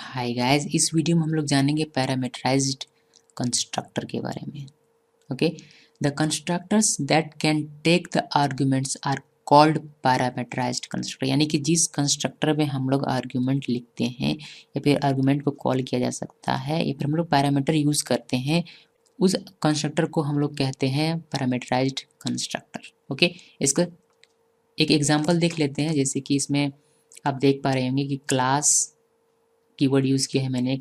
Hi guys, इस video में हम लोग जानेंगे पैरामीटराइज्ड कंस्ट्रक्टर के बारे में। Okay, the constructors that can take the arguments are called parameterized constructor. यानी कि जिस कंस्ट्रक्टर में हम लोग आर्गुमेंट लिखते हैं या फिर आर्गुमेंट को कॉल किया जा सकता है या फिर हम लोग पैरामीटर यूज़ करते हैं, उस कंस्ट्रक्टर को हम लोग कहते हैं पैरामीटराइज्ड कंस्ट्रक्टर। ओके, इसका एक एग्जाम्पल देख लेते हैं। जैसे कि इसमें आप देख पा रहे होंगे कि क्लास कीवर्ड यूज़ किया है मैंने।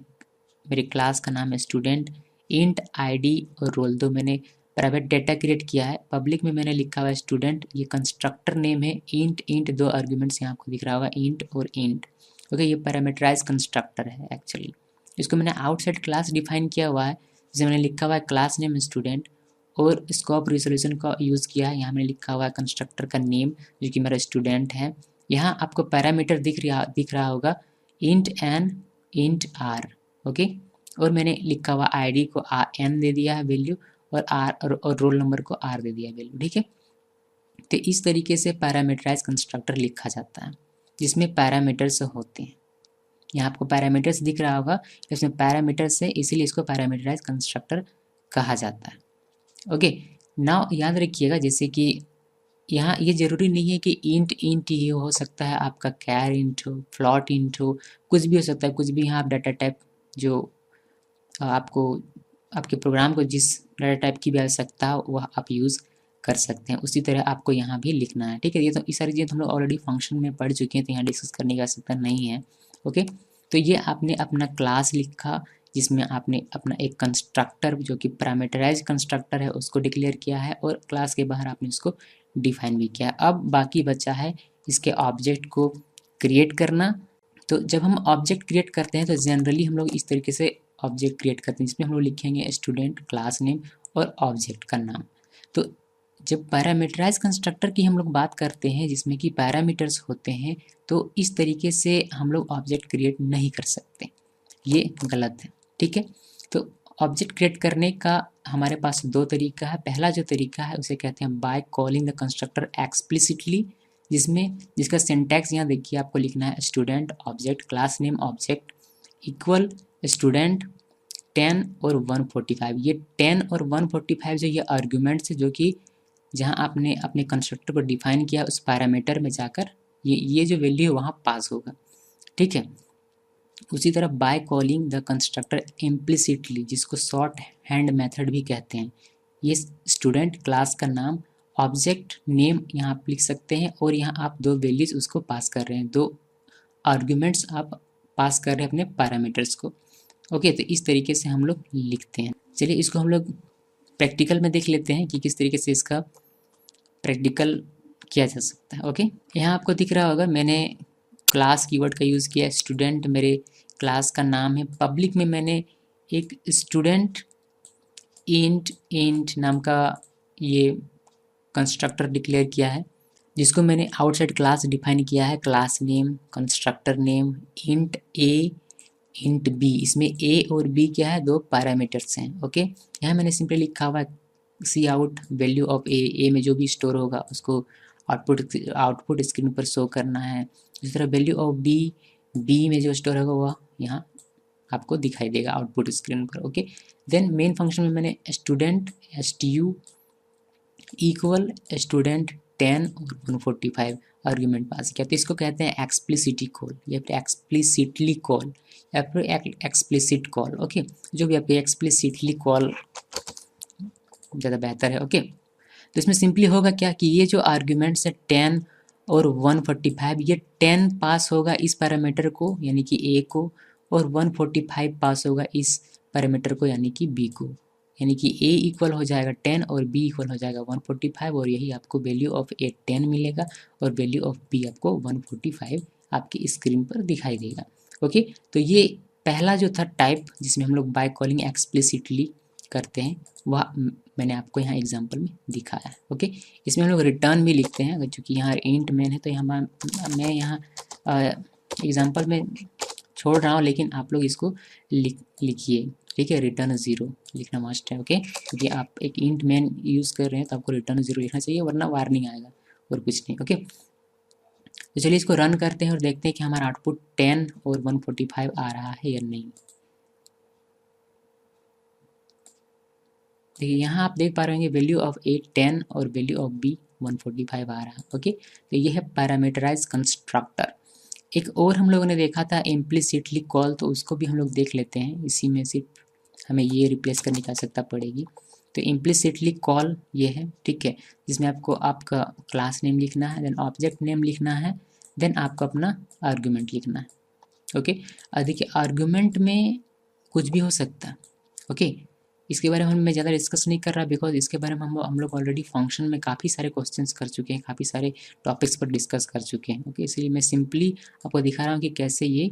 मेरे क्लास का नाम है स्टूडेंट, इंट आईडी और रोल दो मैंने प्राइवेट डेटा क्रिएट किया है। पब्लिक में मैंने लिखा हुआ है स्टूडेंट। ये कंस्ट्रक्टर नेम है इंट दो आर्ग्यूमेंट्स यहाँ आपको दिख रहा होगा इंट और इंट। ओके, ये पैरामीटराइज कंस्ट्रक्टर है एक्चुअली। इसको मैंने आउटसाइड क्लास डिफाइन किया हुआ है, जिसे मैंने लिखा हुआ है क्लास नेम स्टूडेंट और स्कोप रिजोल्यूशन का यूज़ किया है। यहाँ मैंने लिखा हुआ है कंस्ट्रक्टर का नेम जो कि मेरा स्टूडेंट है। यहाँ आपको पैरामीटर दिख रहा होगा int n int r. Okay, और मैंने लिखा हुआ आईडी को एन दे दिया है वैल्यू और आर और रोल नंबर को आर दे दिया वैल्यू। ठीक है, तो इस तरीके से पैरामीटराइज कंस्ट्रक्टर लिखा जाता है जिसमें पैरामीटर्स होते हैं। यहाँ आपको पैरामीटर्स दिख रहा होगा, इसमें पैरामीटर्स है इसीलिए इसको पैरामीटराइज कंस्ट्रक्टर कहा जाता है। ओके, नाउ याद रखिएगा जैसे कि यहाँ ये ज़रूरी नहीं है कि इंट इंट ही हो सकता है, आपका कैर इंट हो, फ्लॉट इंट हो, कुछ भी हो सकता है। कुछ भी यहाँ आप डाटा टाइप जो आपको आपके प्रोग्राम को जिस डाटा टाइप की भी आवश्यकता हो वह आप यूज़ कर सकते हैं। उसी तरह आपको यहाँ भी लिखना है। ठीक है, ये तो ये सारी चीज़ें तो हम लोग ऑलरेडी फंक्शन में पढ़ चुके हैं, तो यहाँ डिस्कस करने की आवश्यकता नहीं है। ओके, तो ये आपने अपना क्लास लिखा जिसमें आपने अपना एक कंस्ट्रक्टर जो कि पैरामीटराइज कंस्ट्रक्टर है उसको डिक्लेयर किया है और क्लास के बाहर आपने उसको डिफाइन भी किया। अब बाकी बचा है इसके ऑब्जेक्ट को क्रिएट करना। तो जब हम ऑब्जेक्ट क्रिएट करते हैं तो जनरली हम लोग इस तरीके से ऑब्जेक्ट क्रिएट करते हैं जिसमें हम लोग लिखेंगे स्टूडेंट, क्लास नेम और ऑब्जेक्ट का नाम। तो जब पैरामीटराइज कंस्ट्रक्टर की हम लोग बात करते हैं जिसमें कि पैरामीटर्स होते हैं, तो इस तरीके से हम लोग ऑब्जेक्ट क्रिएट नहीं कर सकते, ये गलत है। ठीक है, तो ऑब्जेक्ट क्रिएट करने का हमारे पास दो तरीका है। पहला जो तरीका है उसे कहते हैं by calling the constructor explicitly, जिसका सिंटैक्स यहाँ देखिए आपको लिखना है student object class name object equal student 10 और 145। ये 10 और 145 जो ये आर्ग्यूमेंट्स है जो कि जहाँ आपने अपने कंस्ट्रक्टर को डिफाइन किया उस पैरामीटर में जाकर ये जो वैल्यू है वहाँ पास होगा। ठीक है, उसी तरह by calling the constructor implicitly, जिसको शॉर्ट हैंड मेथड भी कहते हैं, ये स्टूडेंट क्लास का नाम ऑब्जेक्ट नेम यहाँ आप लिख सकते हैं और यहाँ आप दो वैल्यूज उसको पास कर रहे हैं, दो आर्ग्यूमेंट्स आप पास कर रहे हैं अपने पैरामीटर्स को। ओके, तो इस तरीके से हम लोग लिखते हैं। चलिए इसको हम लोग प्रैक्टिकल में देख लेते हैं कि किस तरीके से इसका प्रैक्टिकल किया जा सकता है। ओके, यहाँ आपको दिख रहा होगा मैंने क्लास कीवर्ड का यूज़ किया। स्टूडेंट मेरे क्लास का नाम है। पब्लिक में मैंने एक स्टूडेंट इंट नाम का ये कंस्ट्रक्टर डिक्लेयर किया है जिसको मैंने आउटसाइड क्लास डिफाइन किया है class name constructor name int A int B. इसमें ए और बी क्या है, दो पैरामीटर्स हैं। ओके, यहाँ मैंने सिंपली लिखा हुआ है सी आउट वैल्यू ऑफ ए में जो भी स्टोर होगा उसको आउटपुट स्क्रीन पर शो करना है। इस तरह वैल्यू ऑफ बी में जो स्टोर होगा वह यहाँ आपको दिखाई देगा आउटपुट स्क्रीन पर। ओके, देन मेन फंक्शन में मैंने स्टूडेंट STU इक्वल स्टूडेंट 10 और 145 आर्ग्यूमेंट पास किया। तो इसको कहते हैं एक्सप्लिसिटी कॉल या फिर एक्सप्लिसिटली कॉल या फिर एक्सप्लिसिट कॉल। ओके, जो भी आपके एक्सप्लिसिटली कॉल ज़्यादा बेहतर है। ओके, तो इसमें सिंपली होगा क्या कि ये जो आर्ग्यूमेंट्स है 10 और 145, ये 10 पास होगा इस पैरामीटर को यानी कि ए को और 145 पास होगा इस पैरामीटर को यानी कि बी को। यानी कि ए इक्वल हो जाएगा 10 और बी इक्वल हो जाएगा 145 और यही आपको वैल्यू ऑफ ए 10 मिलेगा और वैल्यू ऑफ बी आपको 145 आपकी स्क्रीन पर दिखाई देगा। ओके, तो ये पहला जो था टाइप जिसमें हम लोग बाय कॉलिंग एक्सप्लिसिटली करते हैं वह मैंने आपको यहाँ एग्जांपल में दिखाया है। ओके, इसमें हम लोग रिटर्न भी लिखते हैं। अगर चूँकि यहाँ इंट मेन है तो यहाँ मैं यहाँ एग्जांपल में छोड़ रहा हूँ, लेकिन आप लोग इसको लिखिए। ठीक है, रिटर्न 0 लिखना मस्ट है। ओके, क्योंकि आप एक इंट मेन यूज़ कर रहे हैं तो आपको रिटर्न 0 लिखना चाहिए वरना वार्निंग आएगा और कुछ नहीं। ओके, तो चलिए इसको रन करते हैं और देखते हैं कि हमारा आउटपुट 10 और 145 आ रहा है या नहीं। देखिए यहाँ आप देख पा रहे होंगे वैल्यू ऑफ ए 10 और वैल्यू ऑफ बी 145 आ रहा है। ओके, तो ये है पैरामीटराइज कंस्ट्रक्टर। एक और हम लोगों ने देखा था इम्प्लिसिटली कॉल, तो उसको भी हम लोग देख लेते हैं। इसी में सिर्फ हमें ये रिप्लेस करने की आवश्यकता पड़ेगी। तो इम्प्लिसिटली कॉल ये है, ठीक है, जिसमें आपको आपका क्लास नेम लिखना है, देन ऑब्जेक्ट नेम लिखना है, देन आपको अपना आर्गुमेंट लिखना है। ओके, और देखिए आर्गुमेंट में कुछ भी हो सकता है। ओके, इसके बारे में मैं ज़्यादा डिस्कस नहीं कर रहा, बिकॉज इसके बारे में हम लोग ऑलरेडी फंक्शन में काफ़ी सारे क्वेश्चंस कर चुके हैं, काफ़ी सारे टॉपिक्स पर डिस्कस कर चुके हैं। ओके, इसलिए मैं सिंपली आपको दिखा रहा हूँ कि कैसे ये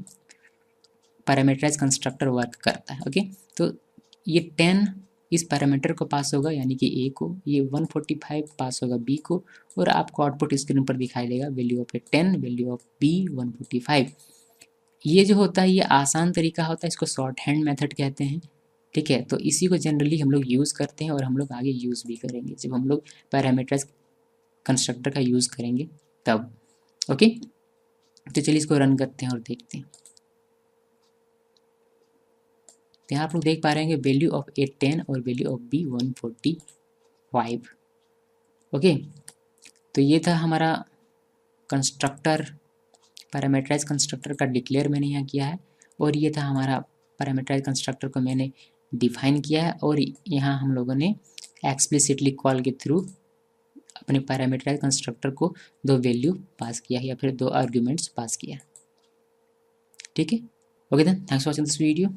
पैरामीटराइज कंस्ट्रक्टर वर्क करता है। ओके, तो ये 10 इस पैरामीटर को पास होगा यानी कि ए को, ये 145 पास होगा बी को, और आपको आउटपुट स्क्रीन पर दिखाई देगा value of a 10, value of b 145। ये जो होता है ये आसान तरीका होता है, इसको शॉर्ट हैंड मेथड कहते हैं। ठीक है, तो इसी को जनरली हम लोग यूज़ करते हैं और हम लोग आगे यूज़ भी करेंगे जब हम लोग पैरामीटराइज कंस्ट्रक्टर का यूज़ करेंगे तब। ओके, तो चलिए इसको रन करते हैं और देखते हैं। तो यहाँ आप लोग देख पा रहे हैं वैल्यू ऑफ ए 10 और वैल्यू ऑफ बी 145। ओके, तो ये था हमारा कंस्ट्रक्टर, पैरामीटराइज कंस्ट्रक्टर का डिक्लेयर मैंने यहाँ किया है, और ये था हमारा पैरामीटराइज कंस्ट्रक्टर को मैंने डिफाइन किया है, और यहाँ हम लोगों ने एक्सप्लिसिटली कॉल के थ्रू अपने पैरामीटराइज कंस्ट्रक्टर को 2 वैल्यू पास किया है या फिर 2 आर्ग्यूमेंट्स पास किया है। ठीक है, okay then, thanks for watching this video.